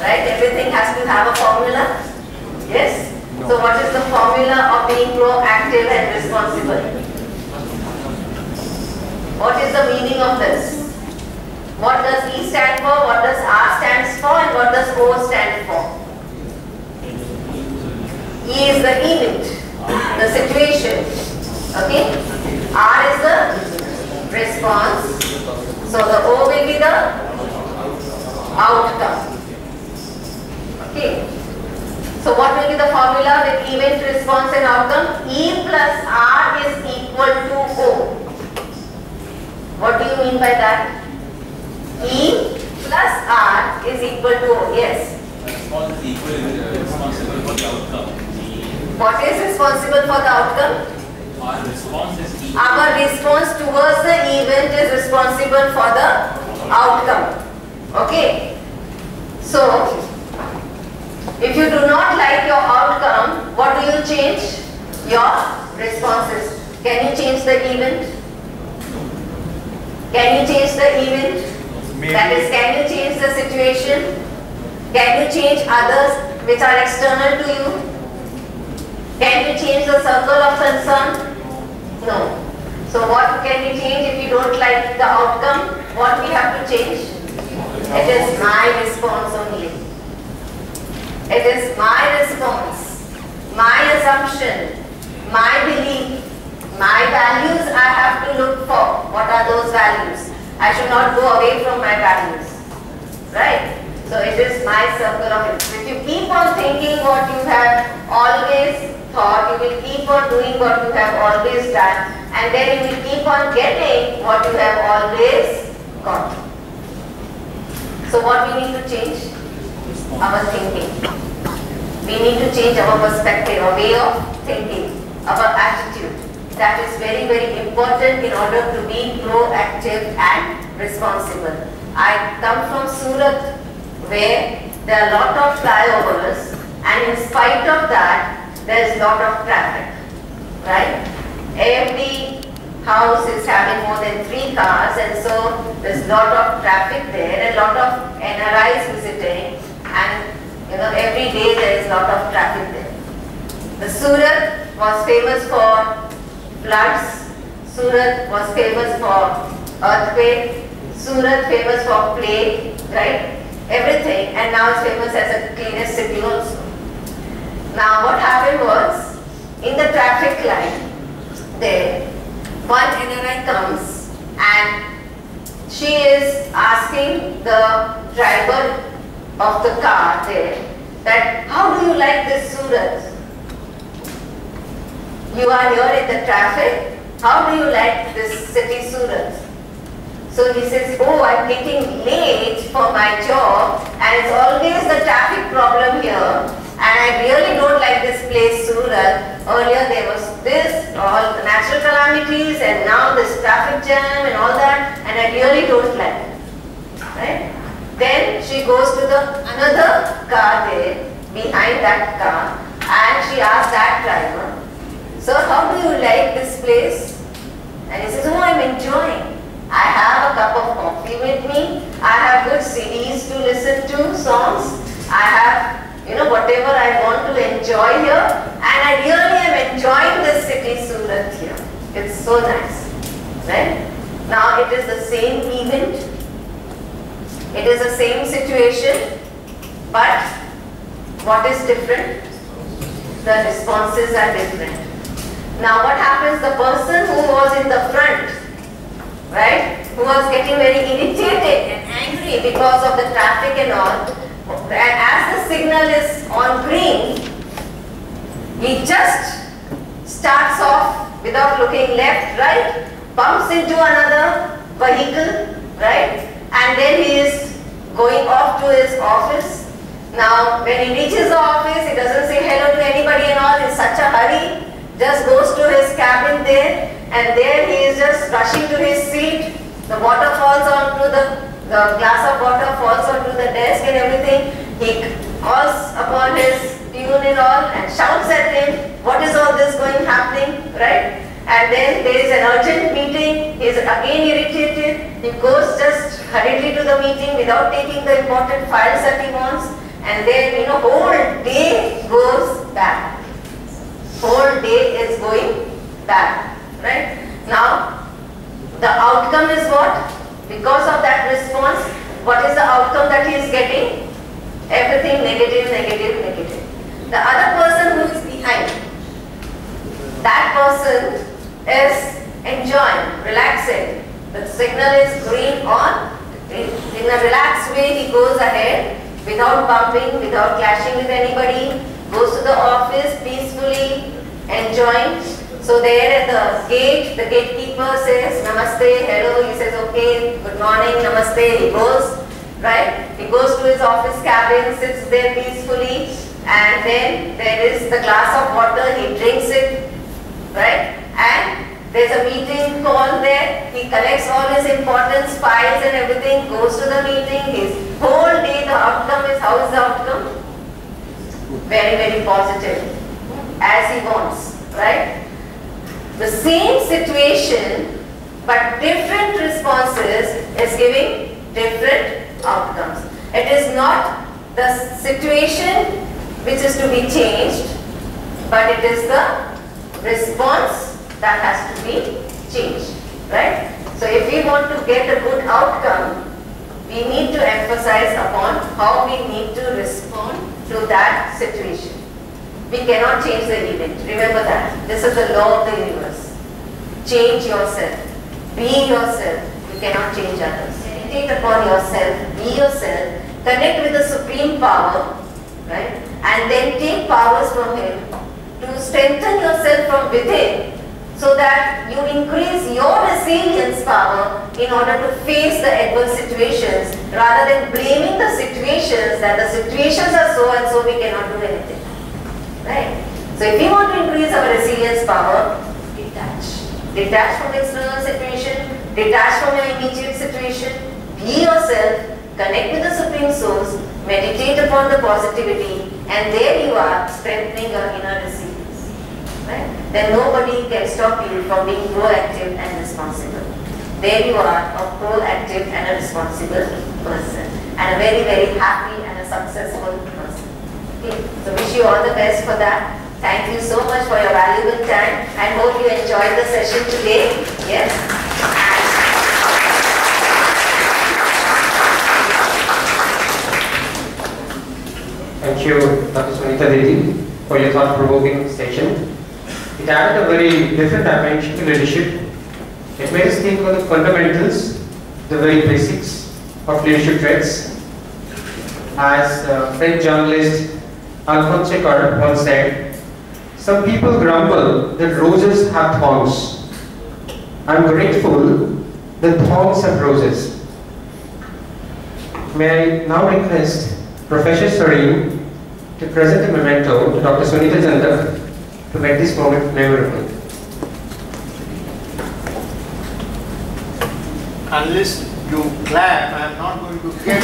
Right? Everything has to have a formula. Yes? No. So what is the formula of being proactive and responsible? What is the meaning of this? What does E stand for? What does R stands for? And what does O stand for? E is the event, the situation. Okay? R is the response. So the O will be the outcome. Okay. So what will be the formula with event, response and outcome? E plus R is equal to O. What do you mean by that? E plus R is equal to O. Yes. Response is responsible for the outcome. What is responsible for the outcome? Our response is equal. Our response towards the event is responsible for the outcome. Okay. So, if you do not like your outcome, what do you change? Your responses. Can you change the event? Can you change the event? Maybe. That is, can you change the situation? Can you change others which are external to you? Can you change the circle of concern? No. So what can you change if you don't like the outcome? What we have to change? It is my response only. It is my response, my assumption, my belief, my values I have to look for. What are those values? I should not go away from my values. Right? So it is my circle of influence. If you keep on thinking what you have always thought, you will keep on doing what you have always done, and then you will keep on getting what you have always got. So what we need to change? Our thinking. We need to change our perspective, our way of thinking, our attitude. That is very, very important in order to be proactive and responsible. I come from Surat, where there are a lot of flyovers, and in spite of that, there is a lot of traffic, right? Every house is having more than 3 cars, and so there's a lot of traffic there, and a lot of NRIs visiting, and every day there is a lot of traffic there. The Surat was famous for floods, Surat was famous for earthquake, Surat famous for plague, right? Everything, and now it's famous as the cleanest city also. Now what happened was, in the traffic light there, one NRI comes and she is asking the driver of the car there that, how do you like this Surat? You are here in the traffic, how do you like this city Surat? So he says, oh, I'm getting late for my job and it's always the traffic problem here. And I really don't like this place, Surat. Earlier there was this, all the natural calamities, and now this traffic jam and all that, and I really don't like it. Right? Then she goes to another car there, behind that car, and she asks that driver, sir, how do you like this place? And he says, oh, I'm enjoying. I have a cup of coffee with me, I have good CDs to listen to, songs, I have whatever I want to enjoy here, and I really am enjoying this city Surat here. It's so nice, right? Now it is the same event, it is the same situation, but what is different? The responses are different. Now what happens, the person who was in the front, right, who was getting very irritated and angry because of the traffic and all, and as the signal is on green, he just starts off without looking left, right, bumps into another vehicle, right, and then he is going off to his office. Now when he reaches the office, he doesn't say hello to anybody and all, in such a hurry, just goes to his cabin there, and there he is just rushing to his seat. The water falls onto the glass of water falls onto the desk and everything. He calls upon his peon and all and shouts at him, what is all this happening, right? And then there is an urgent meeting, he is again irritated, he goes just hurriedly to the meeting without taking the important files that he wants, and then whole day goes bad. Whole day is going bad, right? Now, the outcome is what? Because of that response, what is the outcome that he is getting? Everything negative, negative, negative. The other person who is behind, that person is enjoying, relaxing. The signal is green on. In a relaxed way, he goes ahead without bumping, without clashing with anybody, goes to the office peacefully, enjoying. So there at the gate, the gatekeeper says, Namaste, hello, he says, okay, good morning, Namaste, he goes, right? He goes to his office cabin, sits there peacefully, and then there is the glass of water, he drinks it, right? And there's a meeting call there, he collects all his importance, files and everything, goes to the meeting, his whole day, the outcome is, how is the outcome? Very, very positive, as he wants, right? The same situation, but different responses is giving different outcomes. It is not the situation which is to be changed, but it is the response that has to be changed, right? So if we want to get a good outcome, we need to emphasize upon how we need to respond to that situation. We cannot change the event. Remember that. This is the law of the universe. Change yourself. Be yourself. You cannot change others. Meditate upon yourself. Be yourself. Connect with the Supreme Power, right? And then take powers from Him to strengthen yourself from within, so that you increase your resilience power in order to face the adverse situations, rather than blaming the situations that the situations are so and so we cannot do anything. Right? So if you want to increase our resilience power, detach. Detach from the external situation, detach from your immediate situation, be yourself, connect with the Supreme Source, meditate upon the positivity, and there you are, strengthening your inner resilience. Right? Then nobody can stop you from being proactive and responsible. There you are, a proactive and a responsible person, and a very, very happy and a successful person. Okay. So wish you all the best for that. Thank you so much for your valuable time, and hope you enjoyed the session today. Yes. Thank you, Dr. Sunita Devi, for your thought-provoking session. It added a very different dimension to leadership. It made us think about the fundamentals, the very basics of leadership traits. As French journalist Alphonse Karr once said, some people grumble that roses have thorns. I'm grateful that thorns have roses. May I now request Professor Sareen to present a memento to Dr. Sunita Chandra to make this moment memorable. Unless you clap, I am not going to get